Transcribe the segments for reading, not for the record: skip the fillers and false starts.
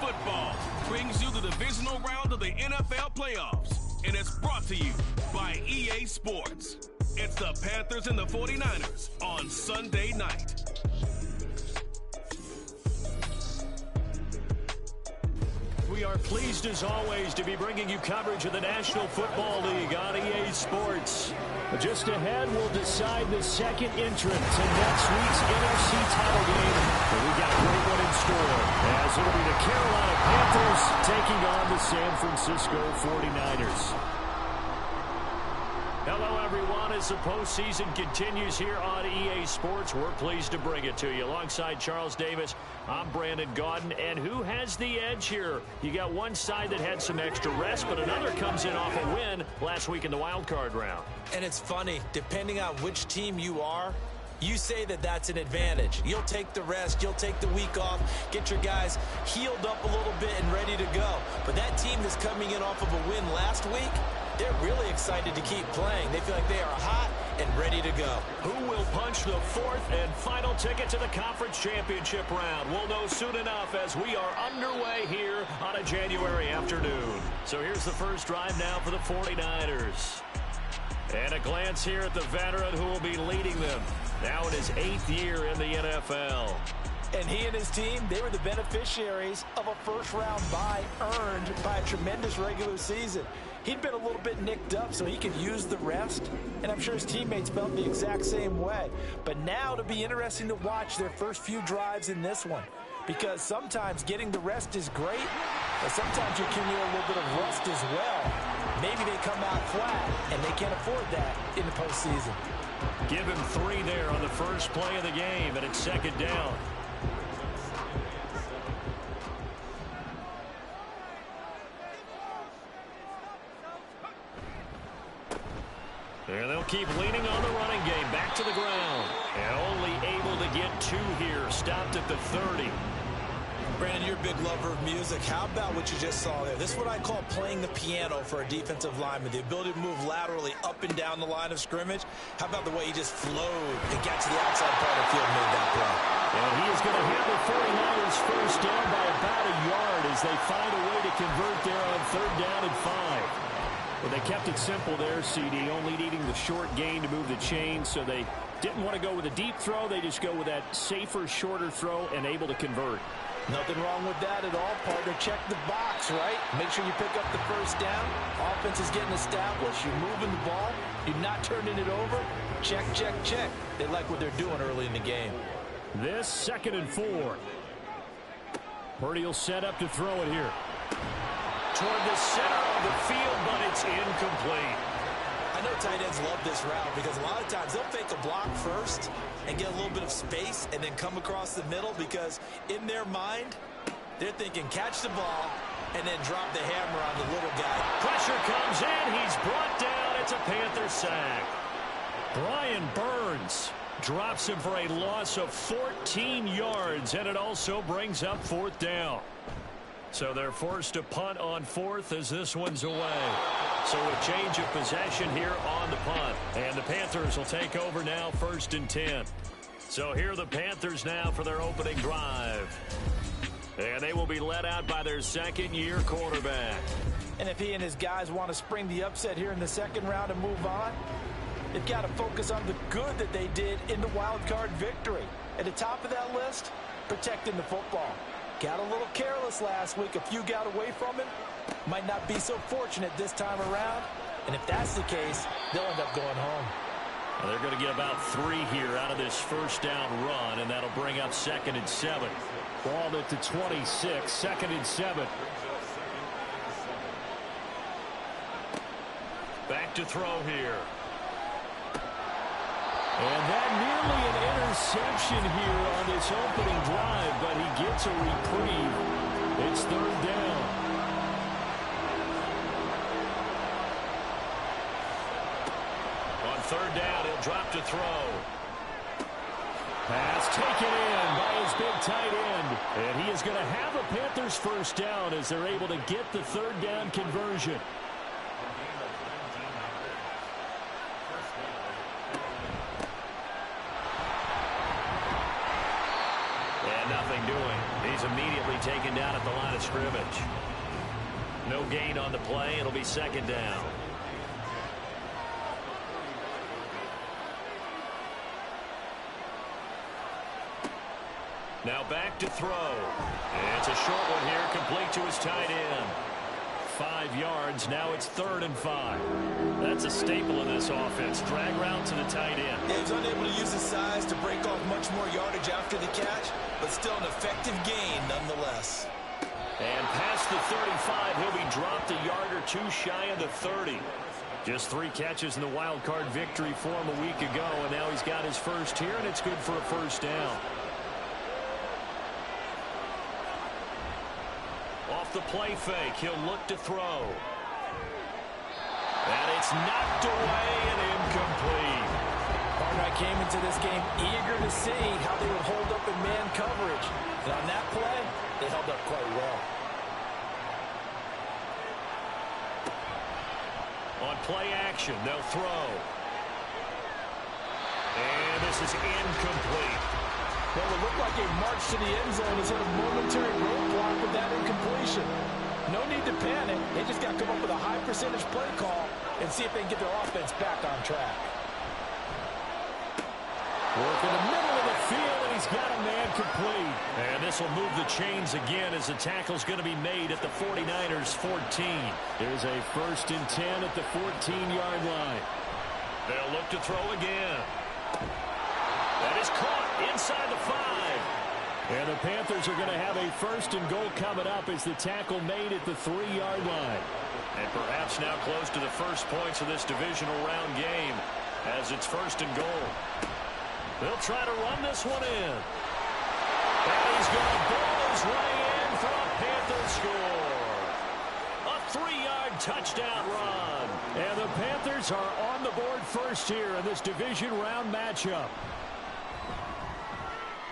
football brings you the divisional round of the NFL playoffs. And it's brought to you by EA Sports. It's the Panthers and the 49ers on Sunday night. We are pleased, as always, to be bringing you coverage of the National Football League on EA Sports. Just ahead, we'll decide the second entrant to next week's NFC title game. And we got a great one in store, as it'll be the Carolina Panthers taking on the San Francisco 49ers. Hello, everyone. As the postseason continues here on EA Sports, we're pleased to bring it to you. Alongside Charles Davis, I'm Brandon Gaudin. And who has the edge here? You got one side that had some extra rest, but another comes in off a win last week in the wild card round. And it's funny, depending on which team you are, you say that that's an advantage. You'll take the rest, you'll take the week off, get your guys healed up a little bit and ready to go. But that team that's coming in off of a win last week, they're really excited to keep playing. They feel like they are hot and ready to go. Who will punch the fourth and final ticket to the conference championship round? We'll know soon enough as we are underway here on a January afternoon. So here's the first drive now for the 49ers. And a glance here at the veteran who will be leading them. Now in his 8th year in the NFL. And he and his team, they were the beneficiaries of a first-round bye earned by a tremendous regular season. He'd been a little bit nicked up, so he could use the rest, and I'm sure his teammates felt the exact same way. But now it'll be interesting to watch their first few drives in this one, because sometimes getting the rest is great, but sometimes you accumulate a little bit of rust as well. Maybe they come out flat, and they can't afford that in the postseason. Give him 3 there on the first play of the game, and it's second down. And they'll keep leaning on the running game. Back to the ground. And only able to get 2 here. Stopped at the 30. Brandon, you're a big lover of music. How about what you just saw there? This is what I call playing the piano for a defensive lineman. The ability to move laterally up and down the line of scrimmage. How about the way he just flowed and got to the outside part of the field and made that play? And he is going to have the 49ers first down by about a yard as they find a way to convert there on 3rd down and 5. Well, they kept it simple there, CD, only needing the short gain to move the chain, so they didn't want to go with a deep throw. They just go with that safer, shorter throw and able to convert. Nothing wrong with that at all, partner. Check the box, right? Make sure you pick up the first down. Offense is getting established. You're moving the ball. You're not turning it over. Check, check, check. They like what they're doing early in the game. This 2nd and 4. Purdy will set up to throw it here. Toward the center of the field, but it's incomplete. I know tight ends love this route because a lot of times they'll fake a block first and get a little bit of space and then come across the middle because in their mind, they're thinking catch the ball and then drop the hammer on the little guy. Pressure comes in. He's brought down. It's a Panther sack. Brian Burns drops him for a loss of 14 yards, and it also brings up 4th down. So they're forced to punt on 4th as this one's away. So a change of possession here on the punt. And the Panthers will take over now 1st and 10. So here are the Panthers now for their opening drive. And they will be led out by their 2nd-year quarterback. And if he and his guys want to spring the upset here in the 2nd round and move on, they've got to focus on the good that they did in the wild card victory. At the top of that list, protecting the football. Got a little careless last week. A few got away from him. Might not be so fortunate this time around. And if that's the case, they'll end up going home. Well, they're going to get about 3 here out of this first down run, and that'll bring up 2nd and 7. Ball at the 26, 2nd and 7. Back to throw here. And that nearly an interception here on this opening drive, but he gets a reprieve. It's 3rd down. On 3rd down, he'll drop to throw. Pass taken in by his big tight end. And he is going to have a Panthers first down as they're able to get the 3rd down conversion. Nothing doing. He's he's immediately taken down at the line of scrimmage. No gain on the play. It'll be second down. Now back to throw. And it's a short one here, complete to his tight end. 5 yards. Now it's 3rd and 5. That's a staple of this offense. Drag route to the tight end. Yeah, he's unable to use his size to break off much more yardage after the catch, but still an effective gain nonetheless. And past the 35, he'll be dropped a yard or two shy of the 30. Just 3 catches in the wild card victory for him a week ago, and now he's got his first here, and it's good for a first down. Off the play fake, he'll look to throw. And it's knocked away and incomplete. Barnett came into this game eager to see how they would hold up in man coverage. And on that play, they held up quite well. On play action, they'll throw. And this is incomplete. Well, it looked like a march to the end zone is sort of momentary roadblock with that incompletion. No need to panic. They just got to come up with a high percentage play call and see if they can get their offense back on track. Work in the middle of the field, and he's got a man complete. And this will move the chains again as the tackle's going to be made at the 49ers 14. There's a 1st and 10 at the 14-yard line. They'll look to throw again. That is caught inside the 5. And the Panthers are going to have a 1st and goal coming up as the tackle made at the 3-yard line. And perhaps now close to the first points of this divisional round game as it's 1st and goal. They'll try to run this one in. And he's going to ball his way in for a Panthers score. A 3-yard touchdown run. And the Panthers are on the board first here in this division round matchup.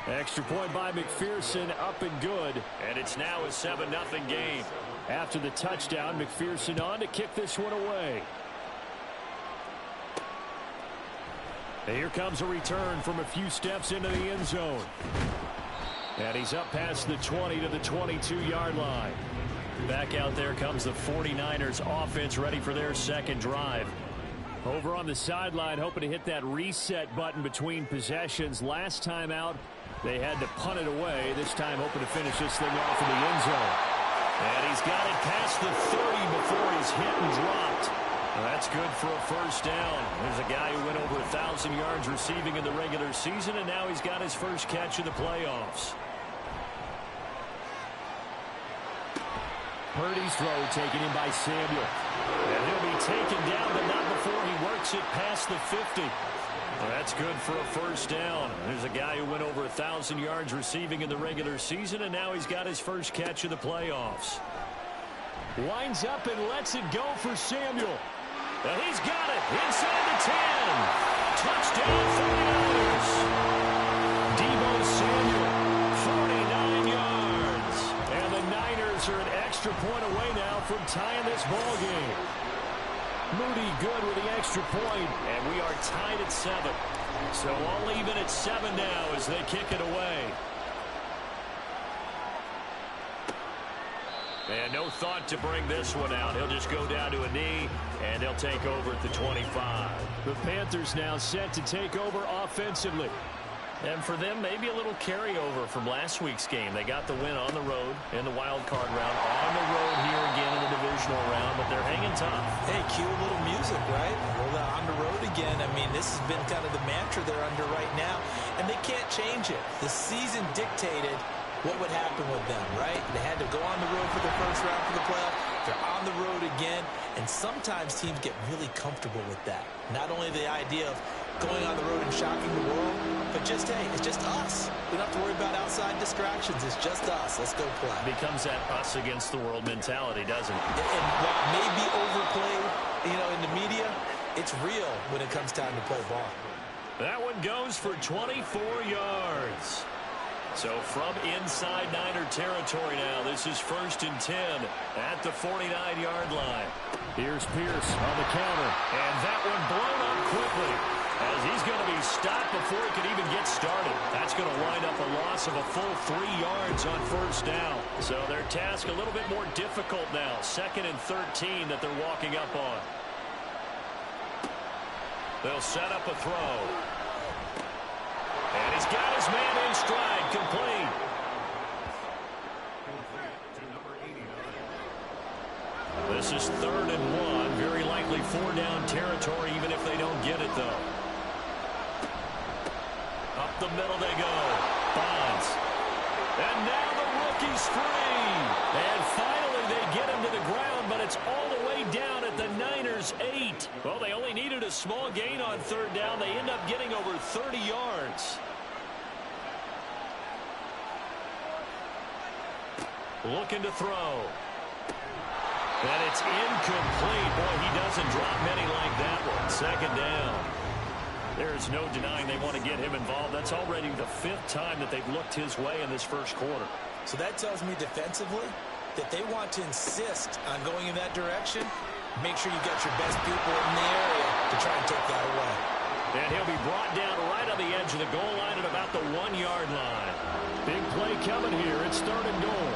Extra point by McPherson, up and good. And it's now a 7-0 game. After the touchdown, McPherson on to kick this one away. And here comes a return from a few steps into the end zone. And he's up past the 20 to the 22-yard line. Back out there comes the 49ers offense, ready for their second drive. Over on the sideline, hoping to hit that reset button between possessions. Last time out, they had to punt it away. This time hoping to finish this thing off in the end zone. And he's got it past the 30 before he's hit and dropped. Well, that's good for a first down. There's a guy who went over 1,000 yards receiving in the regular season, and now he's got his first catch in the playoffs. Purdy's throw taken in by Samuel. And he'll be taken down, but not before he works it past the 50. Well, that's good for a first down. There's a guy who went over 1,000 yards receiving in the regular season, and now he's got his first catch of the playoffs. Winds up and lets it go for Samuel. And he's got it inside the 10. Touchdown 49ers. Deebo Samuel, 49 yards. And the Niners are an extra point away now from tying this ball game. Moody good with the extra point, and we are tied at 7. So all even at 7 now as they kick it away. And no thought to bring this one out. He'll just go down to a knee, and they'll take over at the 25. The Panthers now set to take over offensively. And for them, maybe a little carryover from last week's game. They got the win on the road in the wild card round, on the road here again in the divisional round, but they're hanging tough. Hey, cue a little music, right? Well, on the road again. I mean, this has been kind of the mantra they're under right now, and they can't change it. The season dictated what would happen with them, right? They had to go on the road for the first round for the playoff. They're on the road again, and sometimes teams get really comfortable with that. Not only the idea of going on the road and shocking the world, but just, hey, it's just us. We don't have to worry about outside distractions. It's just us. Let's go play. It becomes that us against the world mentality, doesn't it? And while it may be overplayed, in the media, it's real when it comes time to play ball. That one goes for 24 yards. So from inside Niner territory now, this is 1st and 10 at the 49-yard line. Here's Pierce on the counter, and that one blown up quickly. as he's going to be stopped before he can even get started. That's going to wind up a loss of a full 3 yards on first down. So their task a little bit more difficult now. 2nd and 13 that they're walking up on. They'll set up a throw. And he's got his man in stride, complete. This is 3rd and 1. Very likely 4-down territory, even if they don't get it, though. Up the middle they go. Bonds. And now the rookie's free. And finally they get him to the ground, but it's all the way down at the Niners' 8. Well, they only needed a small gain on 3rd down. They end up getting over 30 yards. Looking to throw. And it's incomplete. Boy, he doesn't drop many like that one. 2nd down. There's no denying they want to get him involved. That's already the 5th time that they've looked his way in this first quarter. So that tells me defensively that they want to insist on going in that direction. Make sure you got your best people in the area to try and take that away. And he'll be brought down right on the edge of the goal line at about the 1-yard line. Big play coming here. It's 3rd and goal.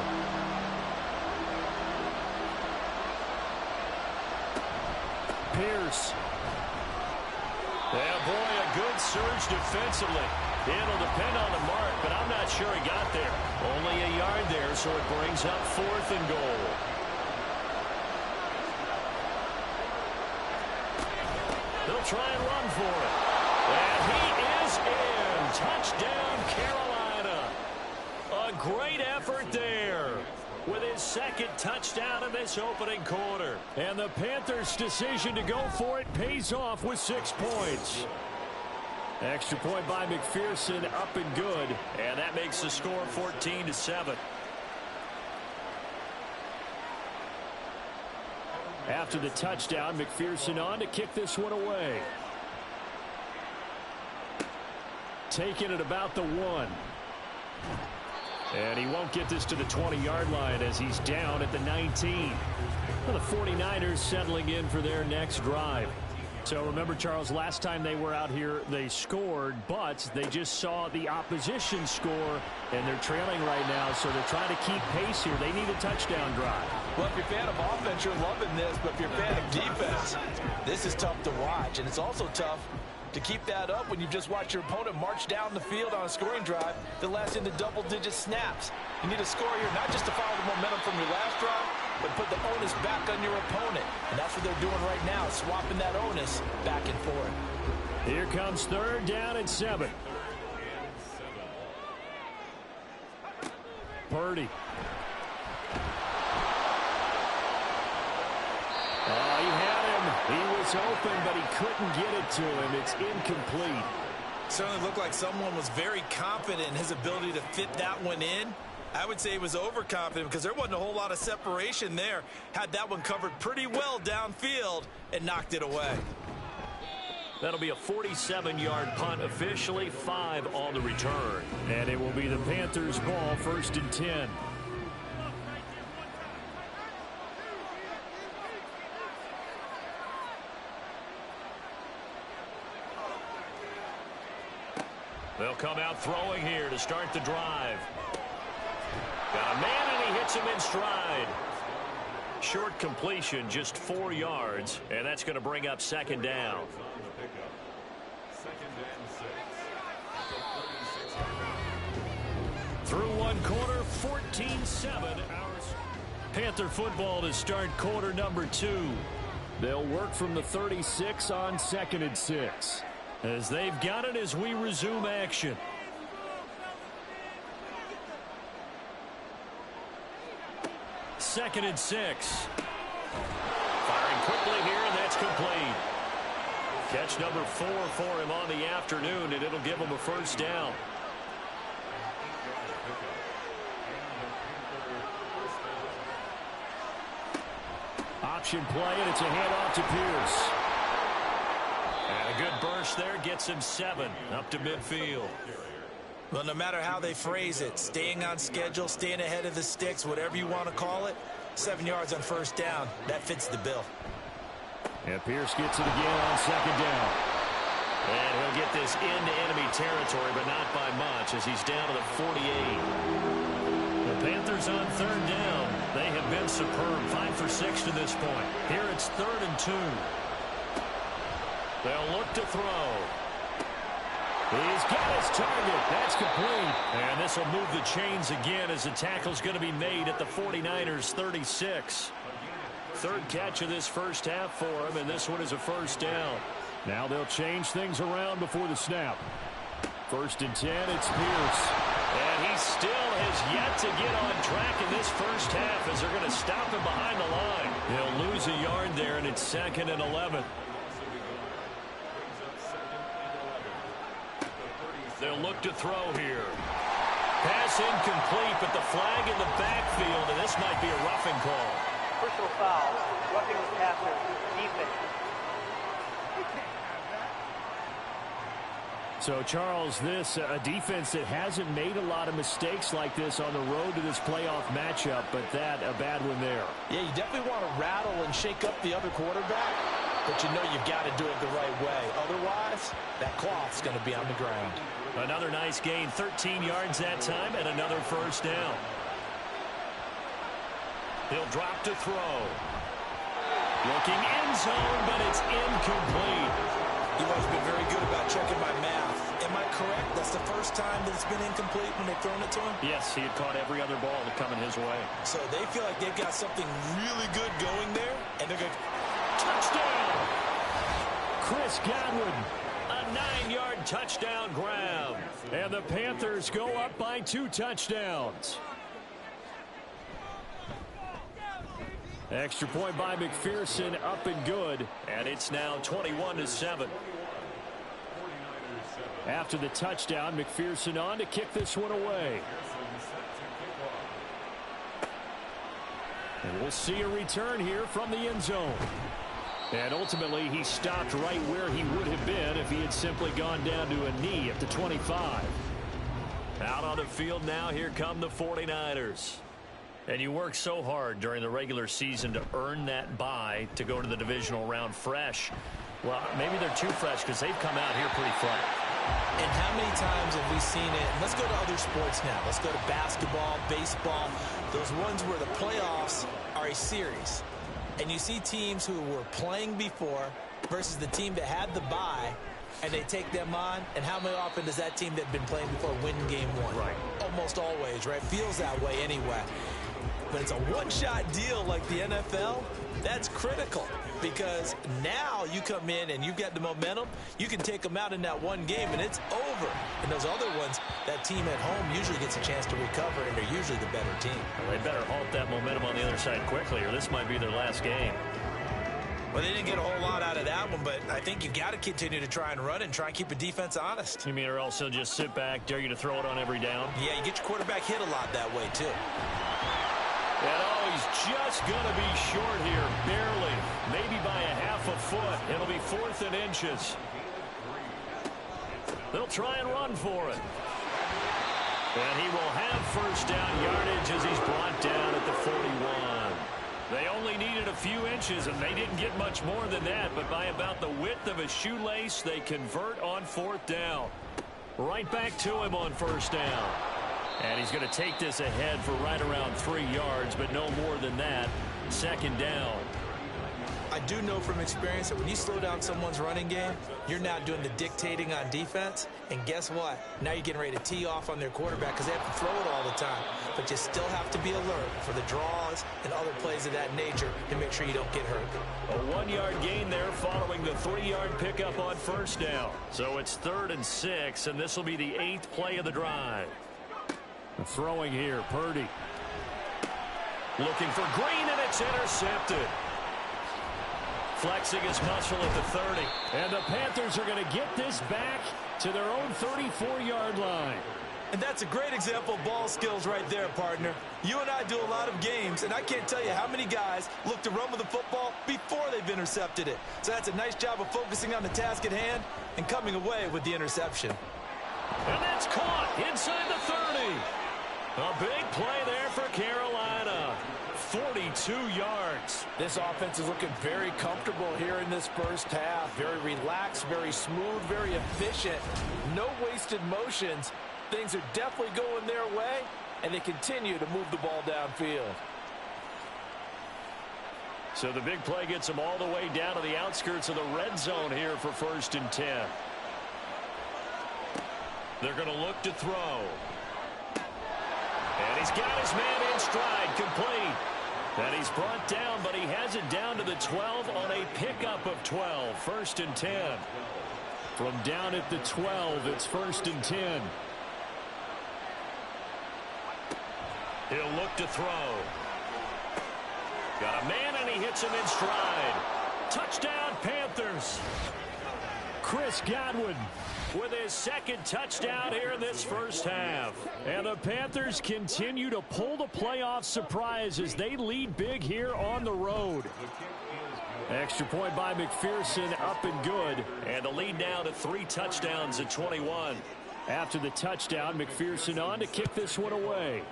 Pierce. Yeah, boy, a good surge defensively. It'll depend on the mark, but I'm not sure he got there. Only a yard there, so it brings up 4th and goal. They'll try and run for it. And he is in. Touchdown, Carolina. A great effort there with his 2nd touchdown in this opening quarter. And the Panthers' decision to go for it pays off with 6 points. Extra point by McPherson, up and good. And that makes the score 14-7. After the touchdown, McPherson on to kick this one away. Taking it about the 1. And he won't get this to the 20-yard line as he's down at the 19. Well, the 49ers settling in for their next drive. So remember, Charles, last time they were out here, they scored, but they just saw the opposition score, and they're trailing right now, so they're trying to keep pace here. They need a touchdown drive. Well, if you're a fan of offense, you're loving this, but if you're a fan of defense, this is tough to watch, and it's also tough to keep that up when you just watch your opponent march down the field on a scoring drive that lasts into double-digit snaps. You need a score here, not just to follow the momentum from your last drive, but put the onus back on your opponent. And that's what they're doing right now, swapping that onus back and forth. Here comes 3rd down and 7. Purdy. He had him. He was open, but he couldn't get it to him. It's incomplete. Certainly looked like someone was very confident in his ability to fit that one in. I would say he was overconfident because there wasn't a whole lot of separation there. Had that one covered pretty well downfield and knocked it away. That'll be a 47-yard punt, officially 5 on the return. And it will be the Panthers' ball, 1st and 10. They'll come out throwing here to start the drive. Got a man, and he hits him in stride. Short completion, just 4 yards, and that's going to bring up 2nd down. Through 1 quarter, 14-7. Panther football to start quarter number 2. They'll work from the 36 on 2nd and 6. As they've got it as we resume action. Second and 6. Firing quickly here, and that's complete. Catch number 4 for him on the afternoon, and it'll give him a 1st down. Option play, and it's a handoff to Pierce. And a good burst there gets him 7 up to midfield. Well, no matter how they phrase it, staying on schedule, staying ahead of the sticks, whatever you want to call it, 7 yards on 1st down, that fits the bill. And Pierce gets it again on 2nd down. And he'll get this into enemy territory, but not by much as he's down to the 48. The Panthers on third down. They have been superb. 5 for 6 to this point. Here it's 3rd and 2. They'll look to throw. He's got his target. That's complete. And this will move the chains again as the tackle's going to be made at the 49ers 36. Third catch of this first half for him, and this one is a first down. Now they'll change things around before the snap. 1st and 10, it's Pierce. And he still has yet to get on track in this first half as they're going to stop him behind the line. He'll lose a yard there, and it's 2nd and 11. They'll look to throw here. Pass incomplete, but the flag in the backfield, and this might be a roughing call. Personal foul, roughing the passer, defense. So, Charles, this a defense that hasn't made a lot of mistakes like this on the road to this playoff matchup, but that a bad one there. Yeah, you definitely want to rattle and shake up the other quarterback, but you know you've got to do it the right way. Otherwise, that cloth's going to be on the ground. Another nice gain, 13 yards that time, and another first down. He'll drop to throw. Looking end zone, but it's incomplete. You've always been very good about checking my math. Am I correct? That's the first time that it's been incomplete when they've thrown it to him? Yes, he had caught every other ball coming his way. So they feel like they've got something really good going there, and they're going to... Touchdown! Chris Godwin, a 9-yard touchdown grab. And the Panthers go up by 2 touchdowns. Extra point by McPherson, up and good, and it's now 21-7. After the touchdown, McPherson on to kick this one away. And we'll see a return here from the end zone. And ultimately, he stopped right where he would have been if he had simply gone down to a knee at the 25. Out on the field now, here come the 49ers. And you work so hard during the regular season to earn that bye to go to the divisional round fresh. Well, maybe they're too fresh because they've come out here pretty flat. And how many times have we seen it? Let's go to other sports now. Let's go to basketball, baseball, those ones where the playoffs are a series. And you see teams who were playing before versus the team that had the bye, and they take them on. And how many often does that team that had been playing before win game one? Right. Almost always, right? Feels that way anyway. But it's a one-shot deal like the NFL. That's critical because now you come in and you've got the momentum. You can take them out in that one game, and it's over. And those other ones, that team at home usually gets a chance to recover, and they're usually the better team. Well, they better halt that momentum on the other side quickly, or this might be their last game. Well, they didn't get a whole lot out of that one, but I think you've got to continue to try and run and try and keep the defense honest. You mean, or else they'll just sit back, dare you to throw it on every down? Yeah, you get your quarterback hit a lot that way, too. And oh, he's just going to be short here, barely. Maybe by a half a foot. It'll be 4th and inches. They'll try and run for it. And he will have first down yardage as he's brought down at the 41. They only needed a few inches, and they didn't get much more than that. But by about the width of a shoelace, they convert on 4th down. Right back to him on first down. And he's going to take this ahead for right around 3 yards, but no more than that. 2nd down. I do know from experience that when you slow down someone's running game, you're now doing the dictating on defense. And guess what? Now you're getting ready to tee off on their quarterback because they have to throw it all the time. But you still have to be alert for the draws and other plays of that nature to make sure you don't get hurt. A 1-yard gain there following the 3-yard pickup on first down. So it's 3rd and 6, and this will be the 8th play of the drive. Throwing here, Purdy. Looking for Green, and it's intercepted. Flexing his muscle at the 30. And the Panthers are going to get this back to their own 34-yard line. And that's a great example of ball skills right there, partner. You and I do a lot of games, and I can't tell you how many guys look to run with the football before they've intercepted it. So that's a nice job of focusing on the task at hand and coming away with the interception. And that's caught inside the 30. A big play there for Carolina. 42 2 yards. This offense is looking very comfortable here in this first half. Very relaxed, very smooth, very efficient. No wasted motions. Things are definitely going their way, and they continue to move the ball downfield. So the big play gets them all the way down to the outskirts of the red zone here for 1st and 10. They're going to look to throw. And he's got his man in stride, complete. And he's brought down, but he has it down to the 12 on a pickup of 12. 1st and 10. From down at the 12, it's 1st and 10. He'll look to throw. Got a man, and he hits him in stride. Touchdown, Panthers. Chris Godwin with his 2nd touchdown here in this first half. And the Panthers continue to pull the playoff surprise as they lead big here on the road. Extra point by McPherson, up and good. And the lead now to 3 touchdowns at 21. After the touchdown, McPherson on to kick this one away.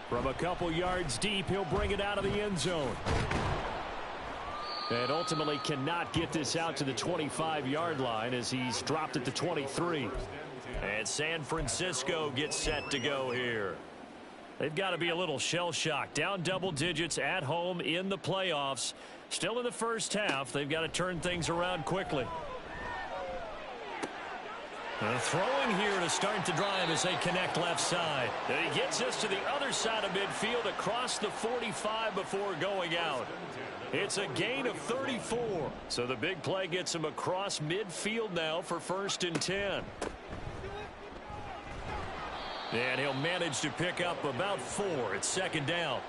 From a couple yards deep, he'll bring it out of the end zone. And ultimately cannot get this out to the 25-yard line as he's dropped at the 23. And San Francisco gets set to go here. They've got to be a little shell-shocked. Down double digits at home in the playoffs. Still in the first half. They've got to turn things around quickly. Throwing here to start the drive as they connect left side. And he gets us to the other side of midfield across the 45 before going out. It's a gain of 34. So the big play gets him across midfield now for 1st and 10. And he'll manage to pick up about 4. It's 2nd down.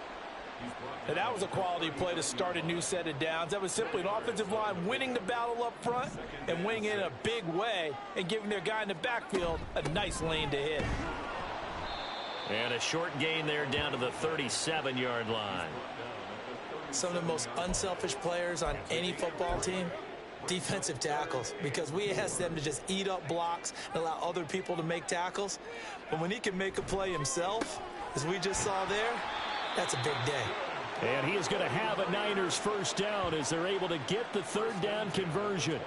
And that was a quality play to start a new set of downs. That was simply an offensive line winning the battle up front and winning it in a big way and giving their guy in the backfield a nice lane to hit. And a short gain there down to the 37-yard line. Some of the most unselfish players on any football team, defensive tackles, because we ask them to just eat up blocks and allow other people to make tackles. But when he can make a play himself, as we just saw there, that's a big day. And he is going to have a Niners 1st down as they're able to get the 3rd down conversion.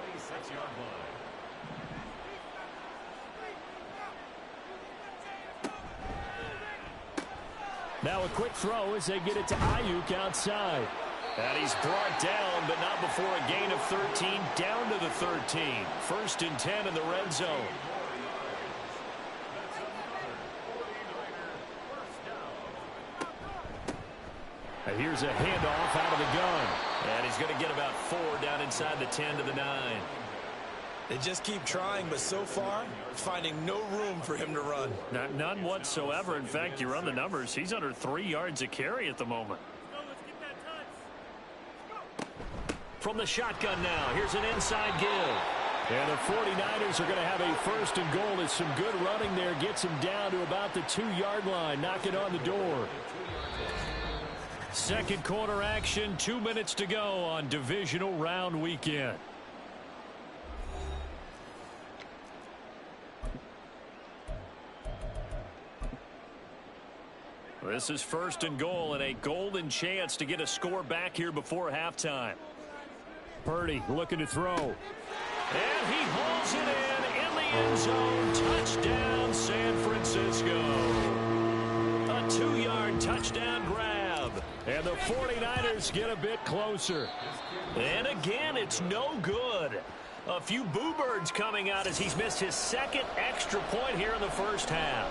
Now a quick throw as they get it to Ayuk outside. And he's brought down, but not before a gain of 13, down to the 13. 1st and 10 in the red zone. And here's a handoff out of the gun. And he's going to get about 4 down inside the 10 to the 9. They just keep trying, but so far, finding no room for him to run. None whatsoever. In fact, you run the numbers. He's under 3 yards a carry at the moment. From the shotgun now, here's an inside give. And the 49ers are going to have a 1st and goal as some good running there gets him down to about the 2-yard line, knocking on the door. 2nd quarter action, 2 minutes to go on divisional round weekend. This is 1st and goal and a golden chance to get a score back here before halftime. Purdy looking to throw. And he hauls it in the end zone. Touchdown, San Francisco. A 2-yard touchdown grab. And the 49ers get a bit closer. And again, it's no good. A few boo birds coming out as he's missed his 2nd extra point here in the first half.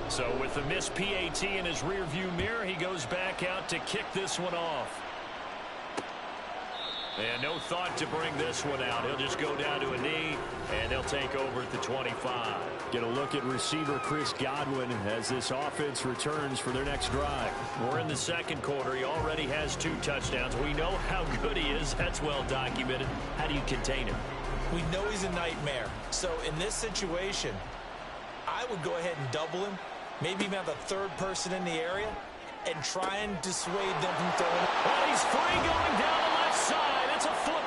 So with the missed PAT in his rearview mirror, he goes back out to kick this one off. And no thought to bring this one out. He'll just go down to a knee, and they'll take over at the 25. Get a look at receiver Chris Godwin as this offense returns for their next drive. We're in the 2nd quarter. He already has 2 touchdowns. We know how good he is. That's well documented. How do you contain him? We know he's a nightmare. So in this situation, I would go ahead and double him. Maybe even have a 3rd person in the area and try and dissuade them from throwing. Well, he's free going down the left side. It's a foot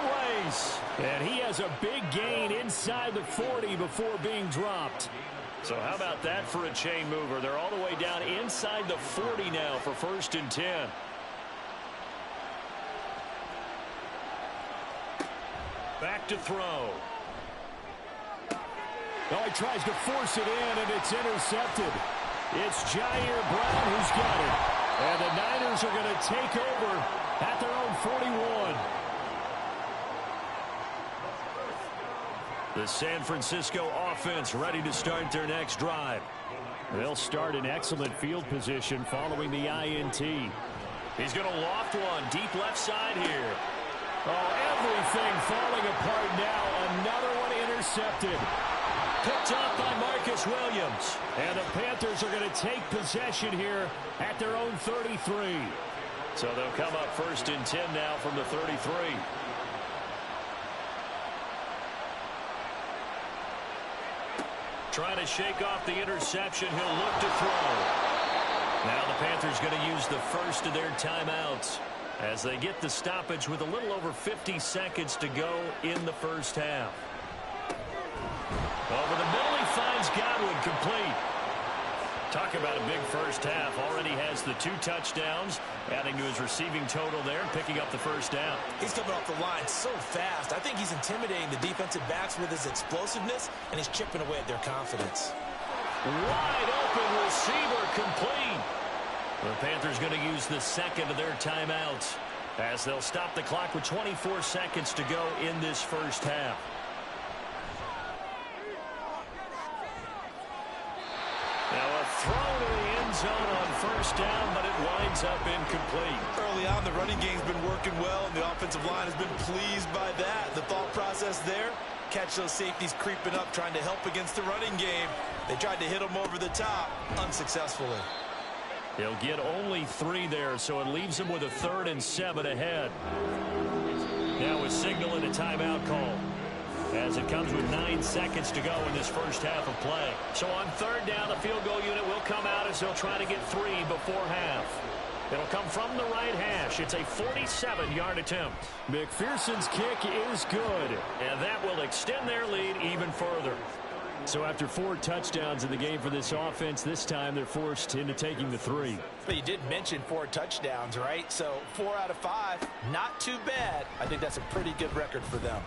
race. And he has a big gain inside the 40 before being dropped. So how about that for a chain mover? They're all the way down inside the 40 now for 1st and 10. Back to throw. Oh, he tries to force it in, and it's intercepted. It's Jair Brown who's got it. And the Niners are going to take over at their own 41. The San Francisco offense ready to start their next drive. They'll start in excellent field position following the INT. He's going to loft one deep left side here. Oh, everything falling apart now. Another one intercepted. Picked up by Marcus Williams. And the Panthers are going to take possession here at their own 33. So they'll come up 1st and 10 now from the 33. Trying to shake off the interception. He'll look to throw. Now the Panthers going to use the first of their timeouts as they get the stoppage with a little over 50 seconds to go in the first half. Over the middle, he finds Godwin complete. Talk about a big first half. Already has the 2 touchdowns, adding to his receiving total there and picking up the first down. He's coming off the line so fast. I think he's intimidating the defensive backs with his explosiveness, and he's chipping away at their confidence. Wide open receiver complete. The Panthers going to use the second of their timeouts as they'll stop the clock with 24 seconds to go in this first half. Now a throw to the end zone on first down, but it winds up incomplete. Early on, the running game's been working well, and the offensive line has been pleased by that. The thought process there, catch those safeties creeping up, trying to help against the running game. They tried to hit them over the top, unsuccessfully. He'll get only 3 there, so it leaves him with a 3rd and 7 ahead. Now a signal and a timeout call, as it comes with 9 seconds to go in this first half of play. So on 3rd down, the field goal unit will come out as they'll try to get 3 before half. It'll come from the right hash. It's a 47-yard attempt. McPherson's kick is good. And that will extend their lead even further. So after 4 touchdowns in the game for this offense, this time they're forced into taking the 3. But you did mention 4 touchdowns, right? So 4 out of 5, not too bad. I think that's a pretty good record for them.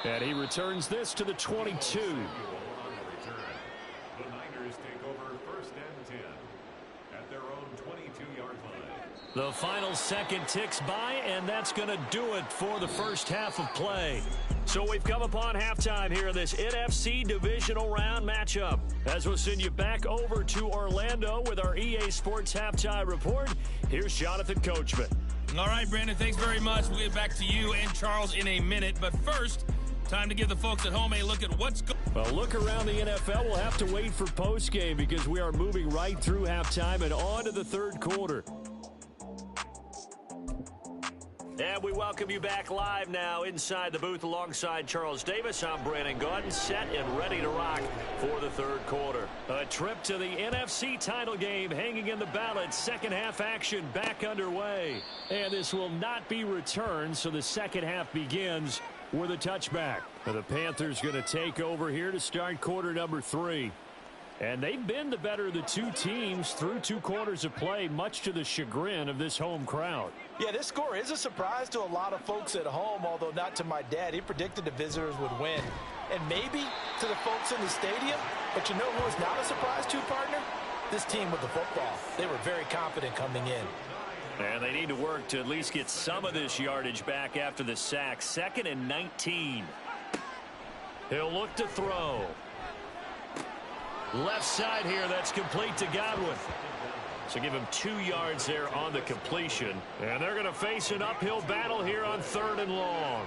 And he returns this to the 22. The Niners take over 1st and 10 at their own 22-yard line. The final second ticks by, and that's going to do it for the first half of play. So we've come upon halftime here in this NFC Divisional Round matchup. As we'll send you back over to Orlando with our EA Sports Halftime Report, here's Jonathan Coachman. All right, Brandon, thanks very much. We'll get back to you and Charles in a minute. But first, time to give the folks at home a look at what's going on. Well, look around the NFL. We'll have to wait for postgame because we are moving right through halftime and on to the 3rd quarter. And we welcome you back live now inside the booth alongside Charles Davis. I'm Brandon Gaudin, set and ready to rock for the 3rd quarter. A trip to the NFC title game hanging in the balance. Second half action back underway. And this will not be returned, so the second half begins with a touchback. The Panthers going to take over here to start quarter number 3. And they've been the better of the 2 teams through 2 quarters of play, much to the chagrin of this home crowd. Yeah, this score is a surprise to a lot of folks at home, although not to my dad. He predicted the visitors would win. And maybe to the folks in the stadium. But you know who is not a surprise to, partner? This team with the football. They were very confident coming in. And they need to work to at least get some of this yardage back after the sack. 2nd and 19. He'll look to throw. Left side here, that's complete to Godwin. So give him 2 yards there on the completion. And they're going to face an uphill battle here on 3rd and long.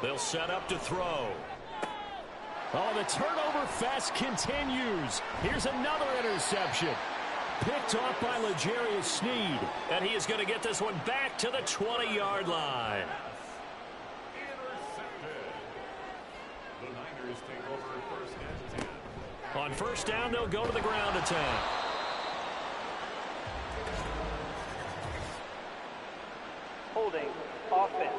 They'll set up to throw. Oh, the turnover fest continues. Here's another interception. Picked off by L'Jarius Sneed. And he is going to get this one back to the 20-yard line. The Niners take over 1st and 10. On first down, they'll go to the ground attack. Holding offense.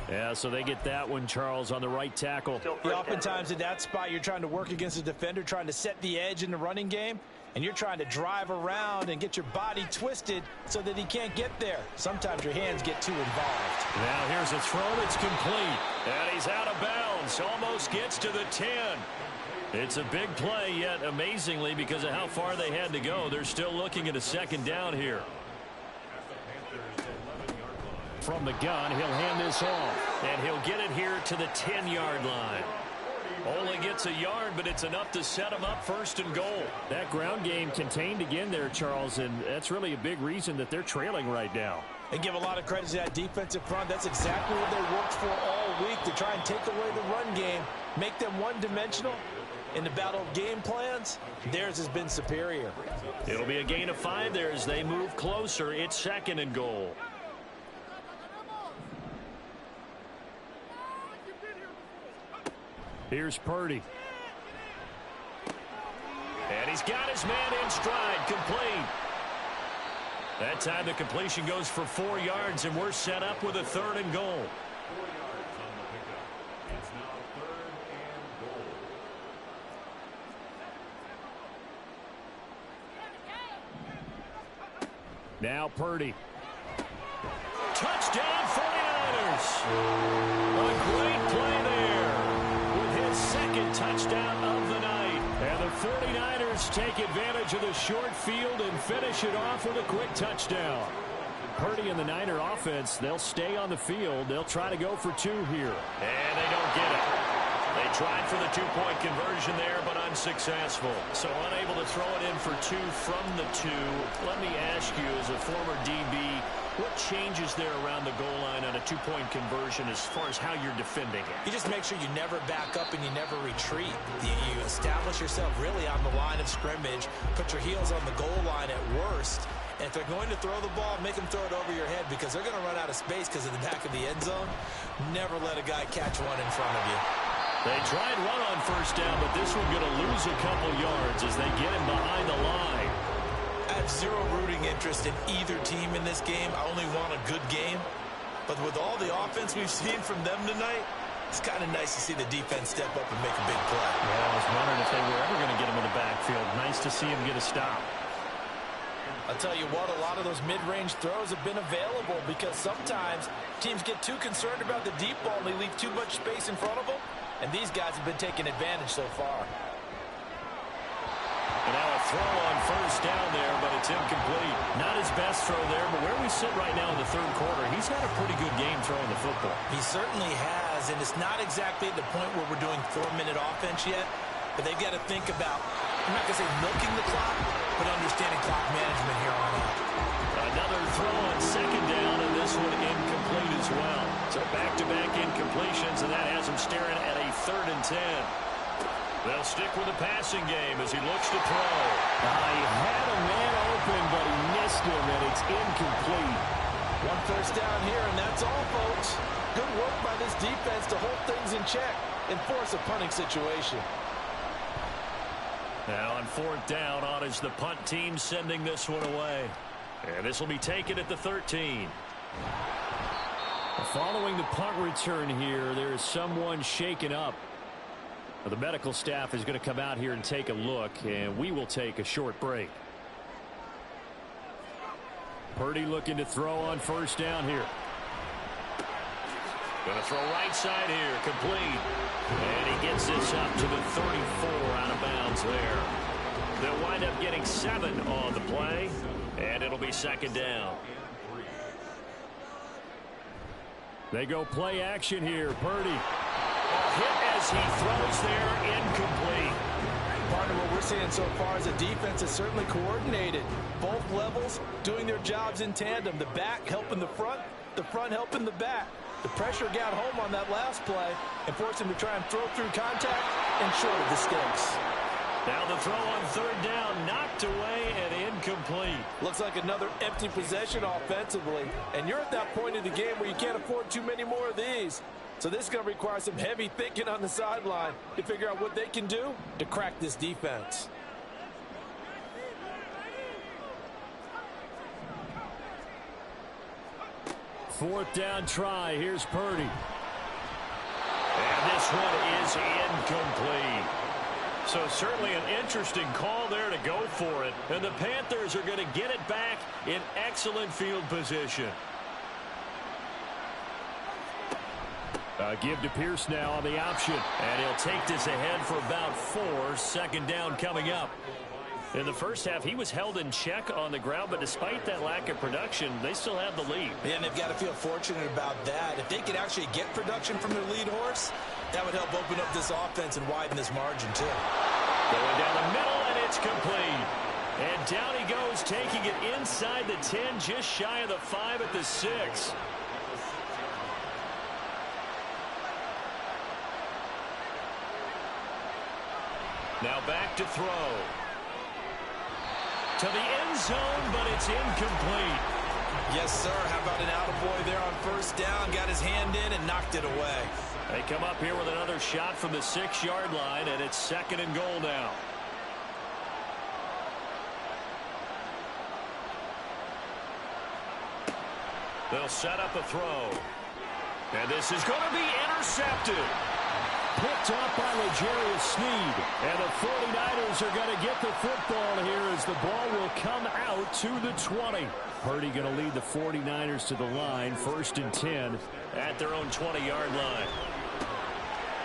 Yeah, so they get that one, Charles, on the right tackle. Yeah, oftentimes in that spot, you're trying to work against a defender, trying to set the edge in the running game, and you're trying to drive around and get your body twisted so that he can't get there. Sometimes your hands get too involved. Now here's a throw that's complete, and he's out of bounds. Almost gets to the 10. It's a big play, yet amazingly, because of how far they had to go, they're still looking at a second down here. From the gun, he'll hand this off, and he'll get it here to the 10-yard line. Only gets a yard, but it's enough to set him up 1st and goal. That ground game contained again there, Charles, and that's really a big reason that they're trailing right now. And give a lot of credit to that defensive front. That's exactly what they worked for all week, to try and take away the run game, make them one-dimensional. In the battle of game plans, theirs has been superior. It'll be a gain of 5 there as they move closer. It's 2nd and goal. Here's Purdy. And he's got his man in stride, complete. That time the completion goes for 4 yards, and we're set up with a 3rd and goal. 4 yards on the pickup. It's now 3rd and goal. Now Purdy. Touchdown 49ers. A great play there with his 2nd touchdown of the night. And the 49ers take advantage of the short field and finish it off with a quick touchdown. Purdy and the Niner offense, they'll stay on the field. They'll try to go for 2 here. And they don't get it. They tried for the 2-point conversion there, but unsuccessful. So unable to throw it in for 2 from the 2. Let me ask you, as a former DB, what changes there around the goal line on a 2-point conversion as far as how you're defending it? You just make sure you never back up and you never retreat. You establish yourself really on the line of scrimmage, put your heels on the goal line at worst. And if they're going to throw the ball, make them throw it over your head, because they're going to run out of space because of the back of the end zone. Never let a guy catch one in front of you. They tried run on 1st down, but this one going to lose a couple yards as they get him behind the line. I have zero rooting interest in either team in this game. I only want a good game. But with all the offense we've seen from them tonight, it's kind of nice to see the defense step up and make a big play. Yeah, I was wondering if they were ever going to get him in the backfield. Nice to see him get a stop. I'll tell you what, a lot of those mid-range throws have been available, because sometimes teams get too concerned about the deep ball and they leave too much space in front of them. And these guys have been taking advantage so far. And now a throw on 1st down there, but it's incomplete. Not his best throw there, but where we sit right now in the 3rd quarter, he's had a pretty good game throwing the football. He certainly has, and it's not exactly at the point where we're doing 4-minute offense yet, but they've got to think about, I'm not going to say milking the clock, but understanding clock management here on out. Another throw on 2nd down, and this one incomplete as well. So back-to-back incompletions, and that has him staring at a 3rd and 10. They'll stick with the passing game as he looks to throw. He had a man open, but he missed him, and it's incomplete. 1 first down here, and that's all, folks. Good work by this defense to hold things in check and force a punting situation. Now on 4th down, on is the punt team sending this one away. And this will be taken at the 13. Following the punt return here, there is someone shaken up. The medical staff is going to come out here and take a look, and we will take a short break. Purdy looking to throw on 1st down here. Going to throw right side here, complete. And he gets this up to the 34, out of bounds there. They'll wind up getting 7 on the play, and it'll be 2nd down. They go play action here. Purdy. Hit as he throws there, incomplete. Part of what we're seeing so far is the defense is certainly coordinated. Both levels doing their jobs in tandem. The back helping the front helping the back. The pressure got home on that last play and forced him to try and throw through contact and short of the sticks. Now the throw on 3rd down, knocked away and incomplete. Looks like another empty possession offensively. And you're at that point in the game where you can't afford too many more of these. So this is going to require some heavy thinking on the sideline to figure out what they can do to crack this defense. Fourth down try. Here's Purdy. this one is incomplete. So certainly an interesting call there to go for it. And the Panthers are going to get it back in excellent field position. Give to Pierce now on the option. And he'll take this ahead for about 4. Second down coming up. In the first half, he was held in check on the ground, but despite that lack of production, they still have the lead. Yeah, and they've got to feel fortunate about that. If they could actually get production from their lead horse, that would help open up this offense and widen this margin, too. Going down the middle, and it's complete. And down he goes, taking it inside the 10, just shy of the 5 at the 6. Now back to throw. To the end zone, but it's incomplete. Yes, sir. How about an attaboy there on first down? Got his hand in and knocked it away. They come up here with another shot from the 6-yard line, and it's 2nd and goal now. They'll set up a throw. And this is going to be intercepted. Picked up by L'Jarius Sneed. And the 49ers are going to get the football here as the ball will come out to the 20. Purdy going to lead the 49ers to the line. 1st and 10 at their own 20-yard line.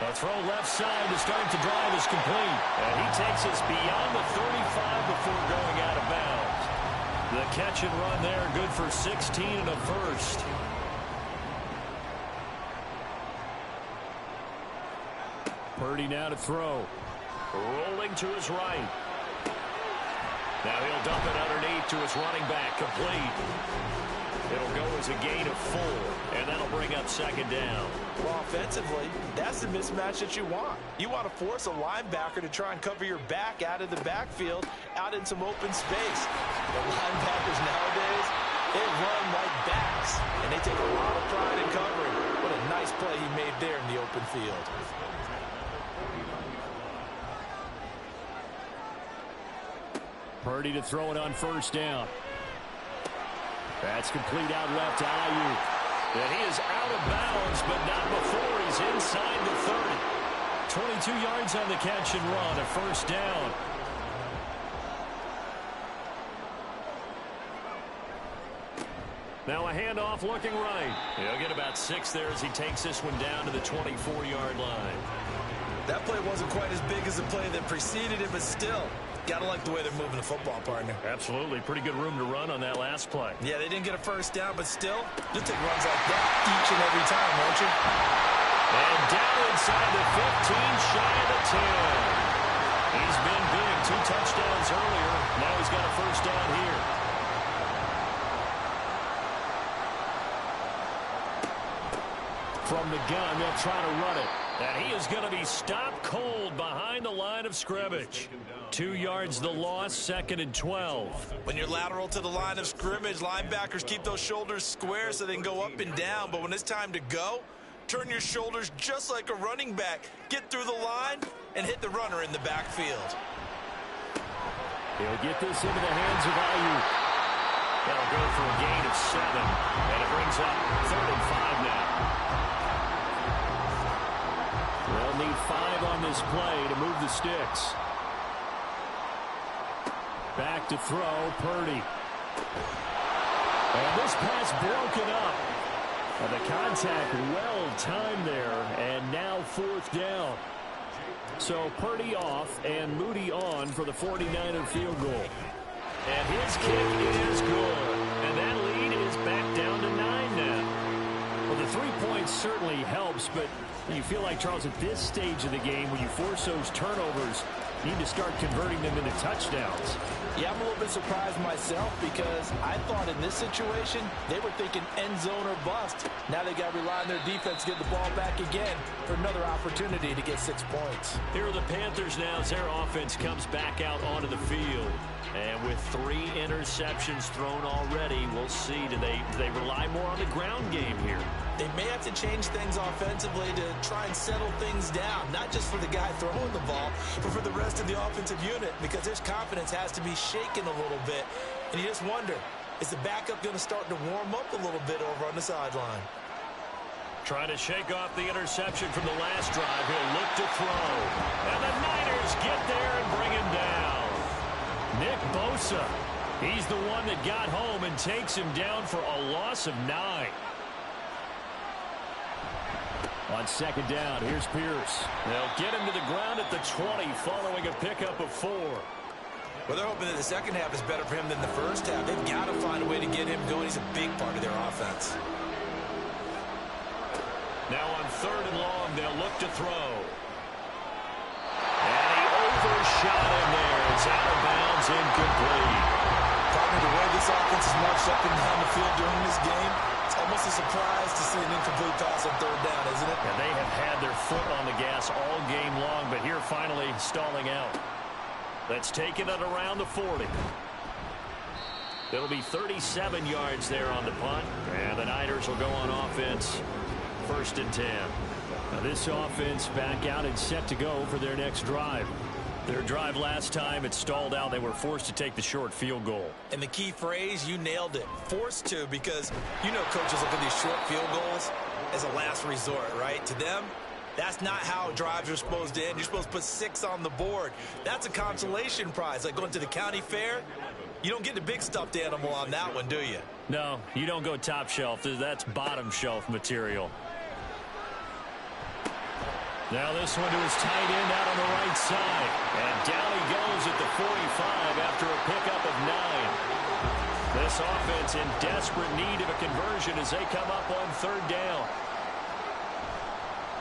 A throw left side to start the drive is complete. And he takes us beyond the 35 before going out of bounds. The catch and run there, good for 16 and a first. Purdy now to throw. Rolling to his right. Now he'll dump it underneath to his running back, complete. It'll go as a gain of 4, and that'll bring up 2nd down. Well, offensively, that's the mismatch that you want. You want to force a linebacker to try and cover your back out of the backfield, out in some open space. The linebackers nowadays, they run like backs, and they take a lot of pride in covering. What a nice play he made there in the open field. Purdy to throw it on first down. That's complete out left to Ayuk. And he is out of bounds, but not before he's inside the 30. 22 yards on the catch and run, a first down. Now a handoff looking right. He'll get about 6 there as he takes this one down to the 24-yard line. That play wasn't quite as big as the play that preceded it, but still, gotta like the way they're moving the football, partner. Absolutely. Pretty good room to run on that last play. Yeah, they didn't get a first down, but still, you'll take runs like that each and every time, won't you? And down inside the 15, shy of the 10. He's been big. 2 touchdowns earlier. Now he's got a first down here. From the gun, they'll try to run it. And he is going to be stopped cold behind the line of scrimmage. 2 yards the loss, 2nd and 12. When you're lateral to the line of scrimmage, linebackers keep those shoulders square so they can go up and down. But when it's time to go, turn your shoulders just like a running back. Get through the line and hit the runner in the backfield. He'll get this into the hands of Ayuk. That'll go for a gain of 7. And it brings up 3rd and 5 now. They'll need 5 on this play to move the sticks. Back to throw, Purdy. And this pass broken up. And the contact well timed there, and now 4th down. So Purdy off and Moody on for the 49er field goal. And his kick is good. And that lead is back down to 9 now. Well, the 3 points certainly helps, but you feel like, Charles, at this stage of the game, when you force those turnovers, you need to start converting them into touchdowns. Yeah, I'm a little bit surprised myself because I thought in this situation they were thinking end zone or bust. Now they got to rely on their defense to get the ball back again for another opportunity to get 6 points. Here are the Panthers now as their offense comes back out onto the field. And with 3 interceptions thrown already, we'll see. Do they rely more on the ground game here? They may have to change things offensively to try and settle things down, not just for the guy throwing the ball, but for the rest of the offensive unit, because his confidence has to be shaken a little bit. And you just wonder, is the backup going to start to warm up a little bit over on the sideline? Trying to shake off the interception from the last drive. He'll look to throw. And the Niners get there and bring him down. Nick Bosa. He's the one that got home and takes him down for a loss of 9. On second down, here's Pierce. They'll get him to the ground at the 20 following a pickup of 4. Well, they're hoping that the second half is better for him than the first half. They've got to find a way to get him going. He's a big part of their offense. Now on third and long, they'll look to throw. And he overshot him there. It's out of bounds, incomplete. Partner, the way this offense is marched up and down the field during this game, it's almost a surprise to see an incomplete pass on third down, isn't it? And they have had their foot on the gas all game long, but here finally stalling out. Let's take it at around the 40. It'll be 37 yards there on the punt, and the Niners will go on offense. First and 10. Now this offense back out and set to go for their next drive. Their drive last time, it stalled out. They were forced to take the short field goal. And the key phrase, you nailed it. Forced to, because you know coaches look at these short field goals as a last resort, right? To them, that's not how drives are supposed to end. You're supposed to put 6 on the board. That's a consolation prize. Like going to the county fair, you don't get the big stuffed animal on that one, do you? No, you don't go top shelf. That's bottom shelf material. Now this one to his tight end out on the right side. And down he goes at the 45 after a pickup of 9. This offense in desperate need of a conversion as they come up on third down.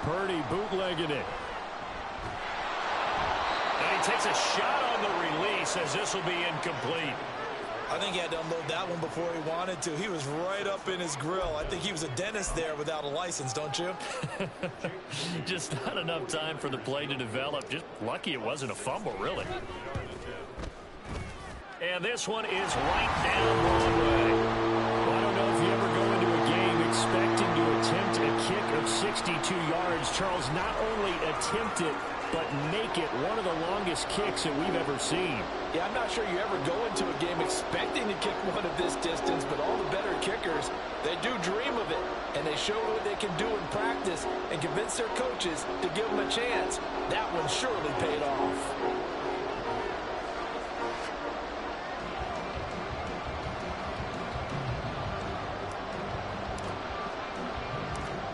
Purdy bootlegging it. And he takes a shot on the release as this will be incomplete. I think he had to unload that one before he wanted to. He was right up in his grill. I think he was a dentist there without a license, don't you? Just not enough time for the play to develop. Just lucky it wasn't a fumble, really. And this one is right down Broadway. Well, I don't know if you ever go into a game expecting to attempt a kick of 62 yards. Charles, not only attempt it, but make it one of the longest kicks that we've ever seen. Yeah, I'm not sure you ever go into a game expecting to kick one of this distance, but all the better kickers, they do dream of it, and they show what they can do in practice and convince their coaches to give them a chance. That one surely paid off.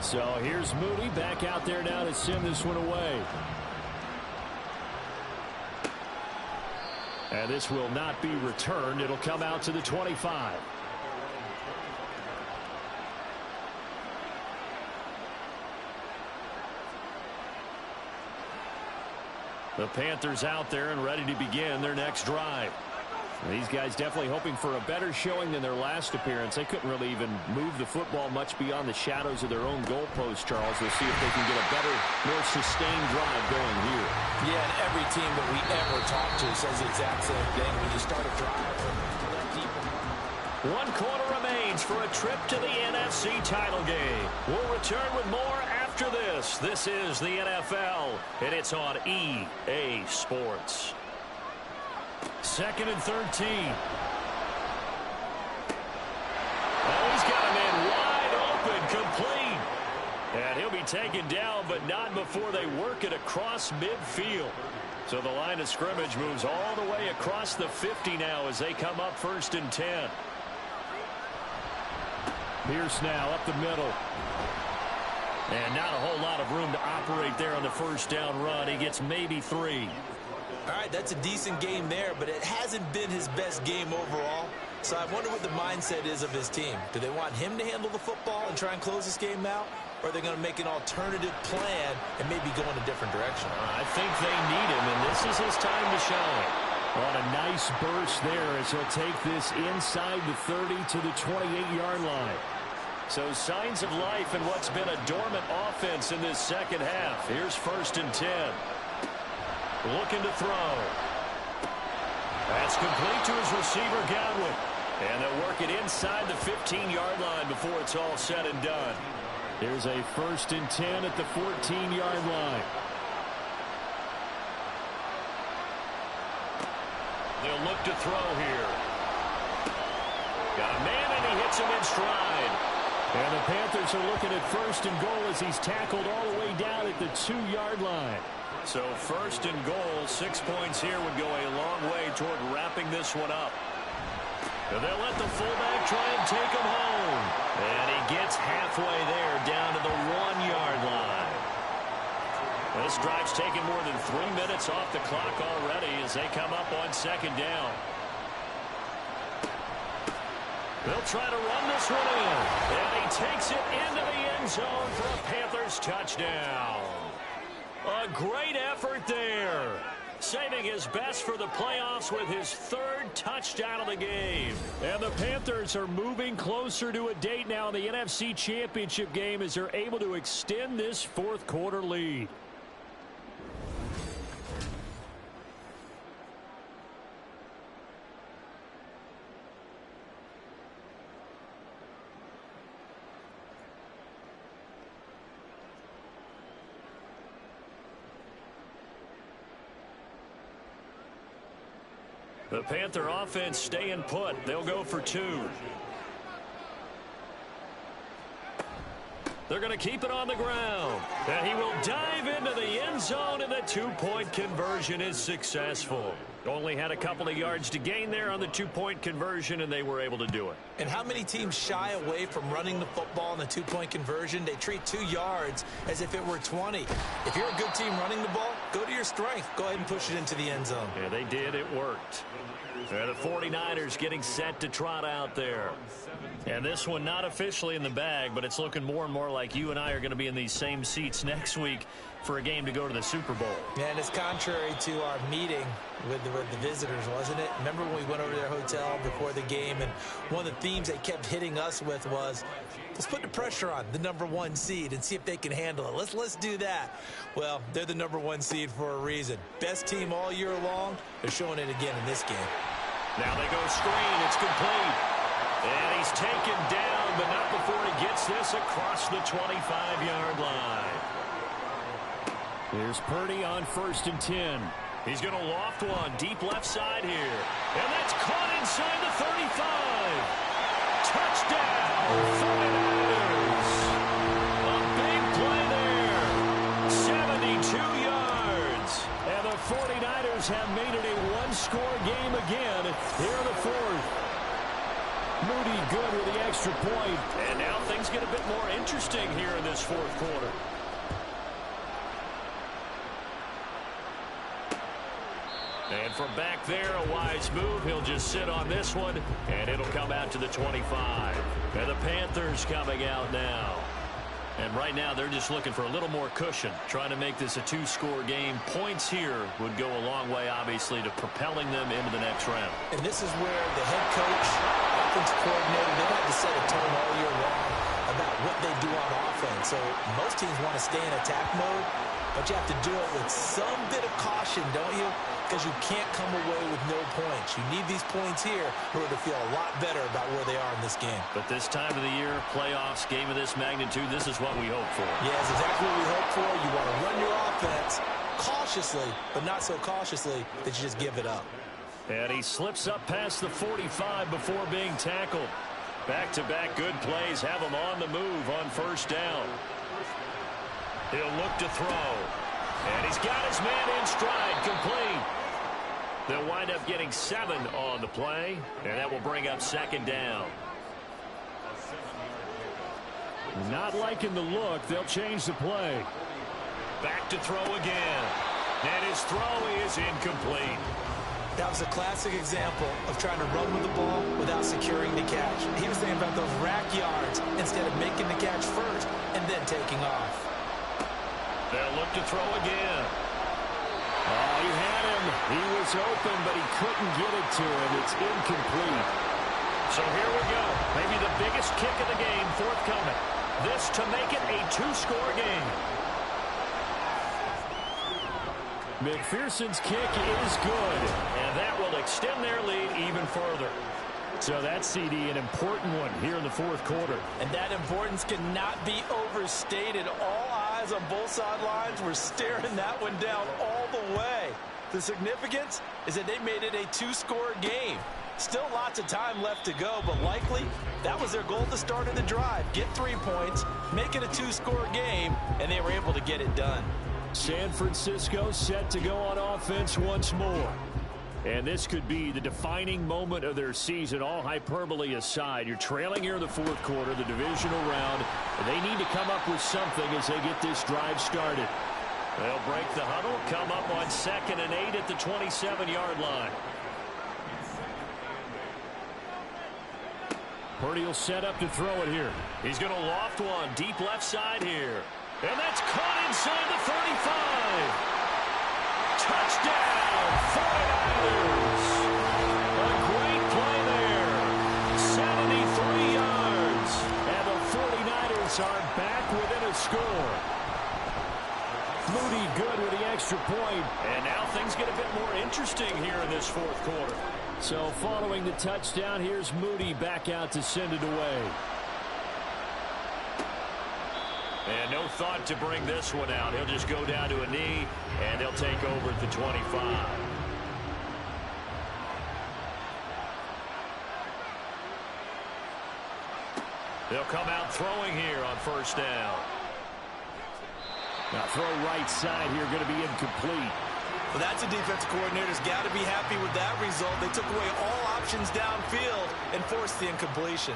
So here's Moody back out there now to send this one away. And this will not be returned. It'll come out to the 25. The Panthers out there and ready to begin their next drive. These guys definitely hoping for a better showing than their last appearance. They couldn't really even move the football much beyond the shadows of their own goalpost, Charles. We'll see if they can get a better, more sustained drive going here. Yeah, and every team that we ever talk to says the exact same thing. When you start a drive, one quarter remains for a trip to the NFC title game. We'll return with more after this. This is the NFL, and it's on EA Sports. Second and 13. Oh, he's got him in wide open, complete. And he'll be taken down, but not before they work it across midfield. So the line of scrimmage moves all the way across the 50 now as they come up first and 10. Pierce now up the middle. And not a whole lot of room to operate there on the first down run. He gets maybe 3. all right, that's a decent game there, but it hasn't been his best game overall. So I wonder what the mindset is of his team. Do they want him to handle the football and try and close this game out? Or are they going to make an alternative plan and maybe go in a different direction? I think they need him, and this is his time to shine. On a nice burst there as he'll take this inside the 30 to the 28-yard line. So signs of life in what's been a dormant offense in this second half. Here's first and 10. Looking to throw. That's complete to his receiver, Godwin. And they'll work it inside the 15-yard line before it's all said and done. Here's a first and 10 at the 14-yard line. They'll look to throw here. Got a man, and he hits him in stride. And the Panthers are looking at 1st and goal as he's tackled all the way down at the 2-yard line. So 1st and goal, 6 points here would go a long way toward wrapping this one up. And they'll let the fullback try and take him home. And he gets halfway there down to the 1-yard line. This drive's taken more than 3 minutes off the clock already as they come up on 2nd down. They'll try to run this one in. And he takes it into the end zone for a Panthers touchdown. A great effort there. Saving his best for the playoffs with his 3rd touchdown of the game. And the Panthers are moving closer to a date now in the NFC Championship game as they're able to extend this 4th quarter lead. The Panther offense staying put. They'll go for 2. They're going to keep it on the ground. And he will dive into the end zone, and the 2-point conversion is successful. Only had a couple of yards to gain there on the 2-point conversion, and they were able to do it. And how many teams shy away from running the football in the 2-point conversion? They treat 2 yards as if it were 20. If you're a good team running the ball, go to your strength. Go ahead and push it into the end zone. Yeah, they did. It worked. And the 49ers getting set to trot out there. And this one not officially in the bag, but it's looking more and more like you and I are going to be in these same seats next week for a game to go to the Super Bowl. Yeah, and it's contrary to our meeting with the visitors, wasn't it? Remember when we went over to their hotel before the game, and one of the themes they kept hitting us with was, let's put the pressure on the #1 seed and see if they can handle it. Let's do that. Well, they're the #1 seed for a reason. Best team all year long. They're showing it again in this game. Now they go screen. It's complete. And he's taken down, but not before he gets this across the 25-yard line. Here's Purdy on 1st and 10. He's going to loft one deep left side here. And that's caught inside the 35. Touchdown, 49ers. A big play there. 72 yards. And the 49ers have made it a 1-score game again here in the 4th. Moody good with the extra point. And now things get a bit more interesting here in this 4th quarter. And from back there, a wise move. He'll just sit on this one, and it'll come out to the 25. And the Panthers coming out now. And right now, they're just looking for a little more cushion, trying to make this a 2-score game. Points here would go a long way, obviously, to propelling them into the next round. And this is where the head coach, offensive coordinator, they've had to set a tone all year long about what they do on offense. So most teams want to stay in attack mode, but you have to do it with some bit of caution, don't you? Because you can't come away with no points. You need these points here in order to feel a lot better about where they are in this game. But this time of the year, playoffs, game of this magnitude, this is what we hope for. Yeah, it's exactly what we hope for. You want to run your offense cautiously, but not so cautiously that you just give it up. And he slips up past the 45 before being tackled. Back-to-back good plays have him on the move on 1st down. He'll look to throw. And he's got his man in stride, complete. They'll wind up getting 7 on the play, and that will bring up 2nd down. Not liking the look. They'll change the play. Back to throw again. And his throw is incomplete. That was a classic example of trying to run with the ball without securing the catch. He was thinking about those rack yards instead of making the catch first and then taking off. They'll look to throw again. Oh, he had him. He was open, but he couldn't get it to him. It's incomplete. So here we go. Maybe the biggest kick of the game forthcoming. This to make it a 2-score game. McPherson's kick is good. And that will extend their lead even further. So that CD, an important one here in the 4th quarter. And that importance cannot be overstated. All eyes on both sidelines were staring that one down all the way. The significance is that they made it a 2-score game. Still lots of time left to go, but likely that was their goal at the start of the drive. Get 3 points, make it a 2-score game, and they were able to get it done. San Francisco set to go on offense once more. And this could be the defining moment of their season, all hyperbole aside. You're trailing here in the fourth quarter, the divisional round, and they need to come up with something as they get this drive started. They'll break the huddle, come up on 2nd and 8 at the 27-yard line. Purdy will set up to throw it here. He's going to loft one deep left side here. And that's caught inside the 35. Touchdown, 49ers. A great play there. 73 yards. And the 49ers are back within a score. Moody good with the extra point. And now things get a bit more interesting here in this fourth quarter. So following the touchdown, here's Moody back out to send it away. And no thought to bring this one out. He'll just go down to a knee, and he'll take over at the 25. They'll come out throwing here on first down. Now throw right side here, going to be incomplete. Well, that's a defensive coordinator's got to be happy with that result. They took away all options downfield and forced the incompletion.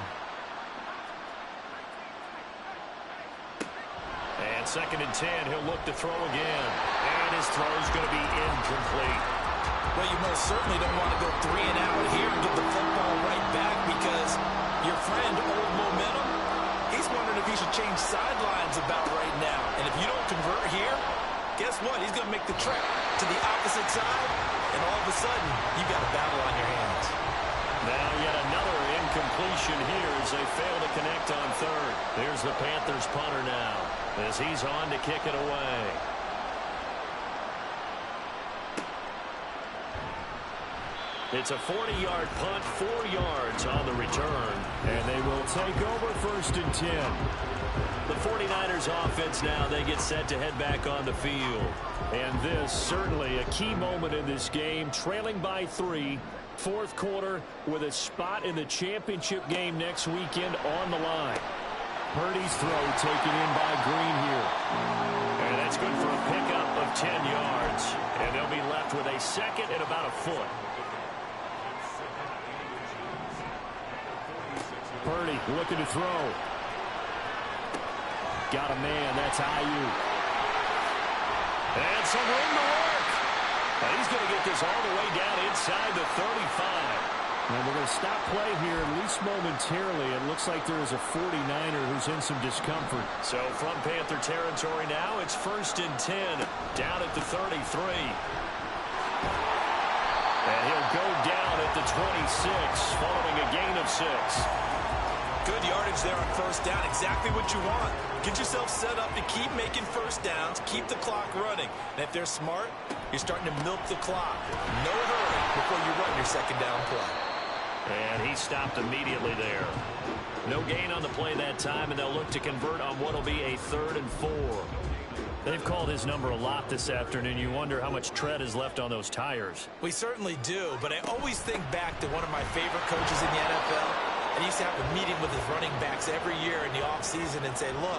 And 2nd and 10, he'll look to throw again. And his throw's going to be incomplete. Well, you most certainly don't want to go 3 and out here and get the football right back because your friend, Old Momentum, he's wondering if he should change sidelines about right now. And if you don't convert here, guess what? He's going to make the trek to the opposite side, and all of a sudden, you've got a battle on your hands. Now yet another incompletion here as they fail to connect on 3rd. There's the Panthers punter now as he's on to kick it away. It's a 40-yard punt, 4 yards on the return, and they will take over 1st and 10. The 49ers offense now, they get set to head back on the field. And this certainly a key moment in this game, trailing by 3, fourth quarter with a spot in the championship game next weekend on the line. Purdy's throw taken in by Green here. And that's good for a pickup of 10 yards. And they'll be left with a 2nd and about a foot. Purdy looking to throw. Got a man, that's Ayuk. And some room to work. And he's going to get this all the way down inside the 35. And we're going to stop play here, at least momentarily. It looks like there is a 49er who's in some discomfort. So from Panther territory now, it's 1st and 10, down at the 33. And he'll go down at the 26, following a gain of 6. Good yardage there on first down. Exactly what you want. Get yourself set up to keep making first downs, keep the clock running. And if they're smart, you're starting to milk the clock. No hurry before you run your 2nd down play. And he stopped immediately there. No gain on the play that time, and they'll look to convert on what will be a 3rd and 4. They've called his number a lot this afternoon. You wonder how much tread is left on those tires. We certainly do, but I always think back to one of my favorite coaches in the NFL. And he used to have a meeting with his running backs every year in the offseason and say, look,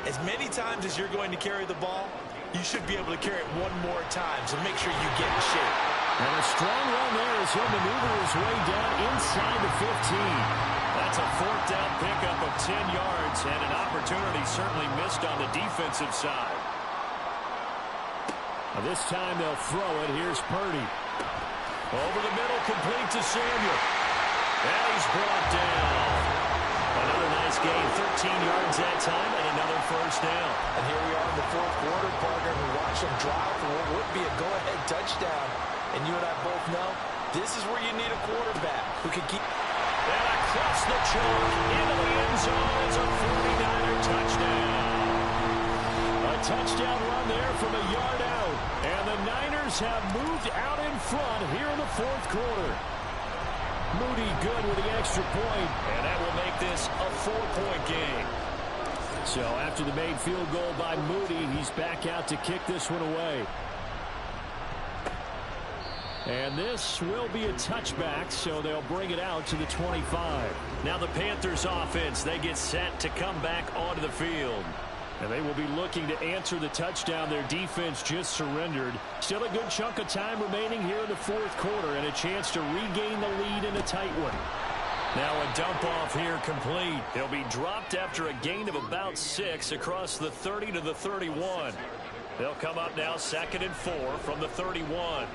as many times as you're going to carry the ball, you should be able to carry it one more time, so make sure you get in shape. And a strong run there as he'll maneuver his way down inside the 15. That's a 4th down pickup of 10 yards and an opportunity certainly missed on the defensive side. Now this time they'll throw it. Here's Purdy. Over the middle, complete to Samuel. And he's brought down. Another nice gain, 13 yards that time, and another first down. And here we are in the fourth quarter, partner. We watch them drive for what would be a go-ahead touchdown. And you and I both know this is where you need a quarterback who can keep. And across the chalk into the end zone is a 49er touchdown. A touchdown run there from a yard out. And the Niners have moved out in front here in the fourth quarter. Moody good with the extra point, and that will make this a 4-point game. So after the made field goal by Moody, he's back out to kick this one away. And this will be a touchback, so they'll bring it out to the 25. Now the Panthers offense, they get set to come back onto the field. And they will be looking to answer the touchdown. Their defense just surrendered. Still a good chunk of time remaining here in the fourth quarter and a chance to regain the lead in a tight one. Now a dump off here complete. He'll be dropped after a gain of about 6 across the 30 to the 31. They'll come up now 2nd and 4 from the 31.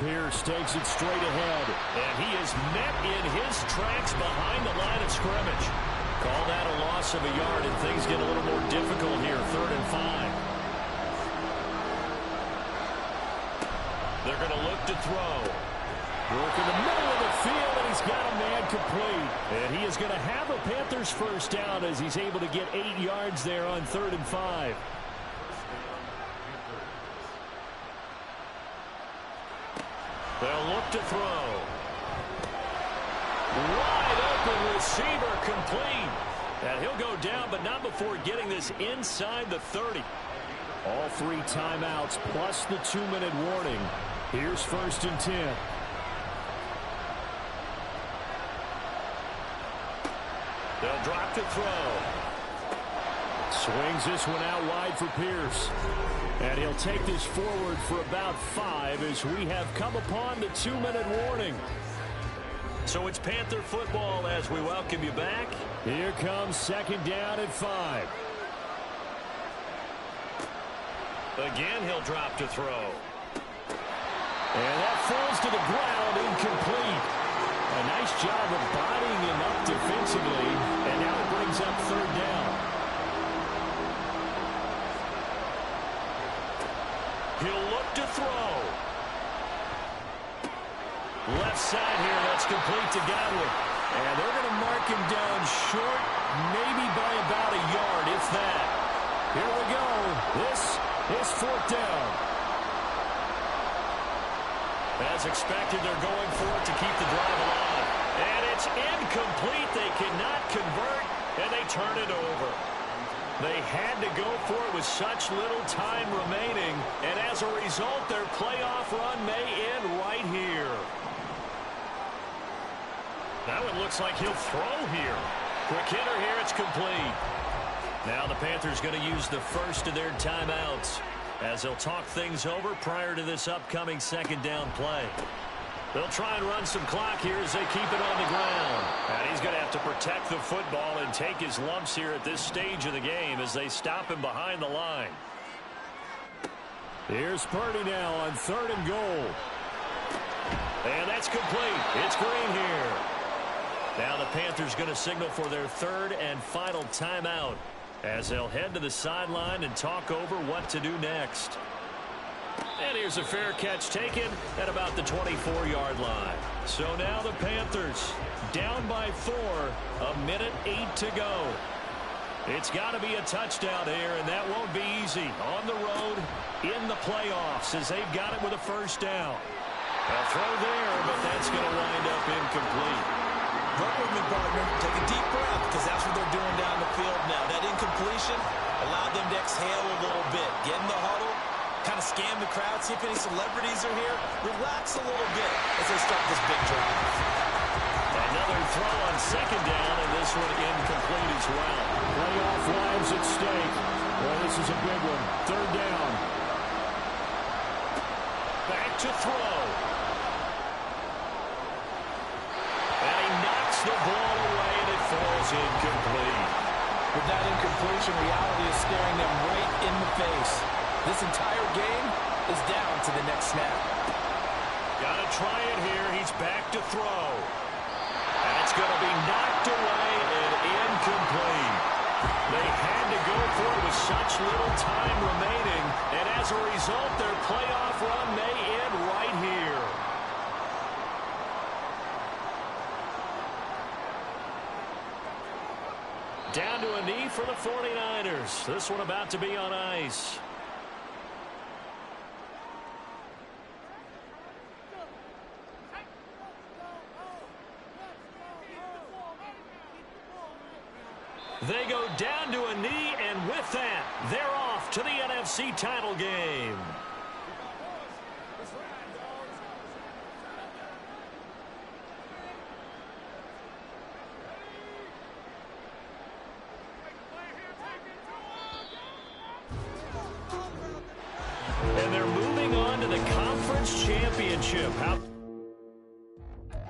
Pierce takes it straight ahead. And he is met in his tracks behind the line of scrimmage. Call that a loss of a yard, and things get a little more difficult here. 3rd and 5. They're going to look to throw. Work in the middle of the field, and he's got a man complete. And he is going to have a Panthers first down as he's able to get 8 yards there on 3rd and 5. They'll look to throw. Wide open receiver complete. And he'll go down, but not before getting this inside the 30. All 3 timeouts plus the 2-minute warning. Here's 1st and 10. They'll drop to throw. Swings this one out wide for Pierce. And he'll take this forward for about 5 as we have come upon the 2-minute warning. So it's Panther football as we welcome you back. Here comes 2nd down and 5. Again, he'll drop to throw. And that falls to the ground, incomplete. A nice job of bodying him up defensively. And now it brings up 3rd down. He'll look to throw. Left side here, that's complete to Godwin. And they're going to mark him down short, maybe by about a yard, if that. Here we go. This is 4th down. As expected, they're going for it to keep the drive alive. And it's incomplete. They cannot convert, and they turn it over. They had to go for it with such little time remaining, and as a result, their playoff run may end right here. Now it looks like he'll throw here. Quick hitter here, it's complete. Now the Panthers going to use the first of their timeouts as they'll talk things over prior to this upcoming 2nd down play. They'll try and run some clock here as they keep it on the ground. And he's going to have to protect the football and take his lumps here at this stage of the game as they stop him behind the line. Here's Purdy now on 3rd and goal. And that's complete. It's Green here. Now the Panthers going to signal for their 3rd and final timeout as they'll head to the sideline and talk over what to do next. And here's a fair catch taken at about the 24-yard line. So now the Panthers down by 4, 1:08 to go. It's got to be a touchdown here, and that won't be easy. On the road, in the playoffs, as they've got it with a first down. A throw there, but that's going to wind up incomplete. Work with me, partner. Take a deep breath, because that's what they're doing down the field now. That incompletion allowed them to exhale a little bit. Get in the huddle, kind of scan the crowd, see if any celebrities are here. Relax a little bit as they start this big drive. Another throw on 2nd down, and this one incomplete as well. Playoff lives at stake. Well, this is a big one. 3rd down. Back to throw. And he knocks the ball away, and it falls incomplete. With that incompletion, reality is staring them right in the face. This entire game is down to the next snap. Got to try it here. He's back to throw. And it's going to be knocked away and incomplete. They had to go for it with such little time remaining, and as a result, their playoff run may end right here. Down to a knee for the 49ers. This one about to be on ice. They go down to a knee, and with that, they're off to the NFC title game. And they're moving on to the conference championship.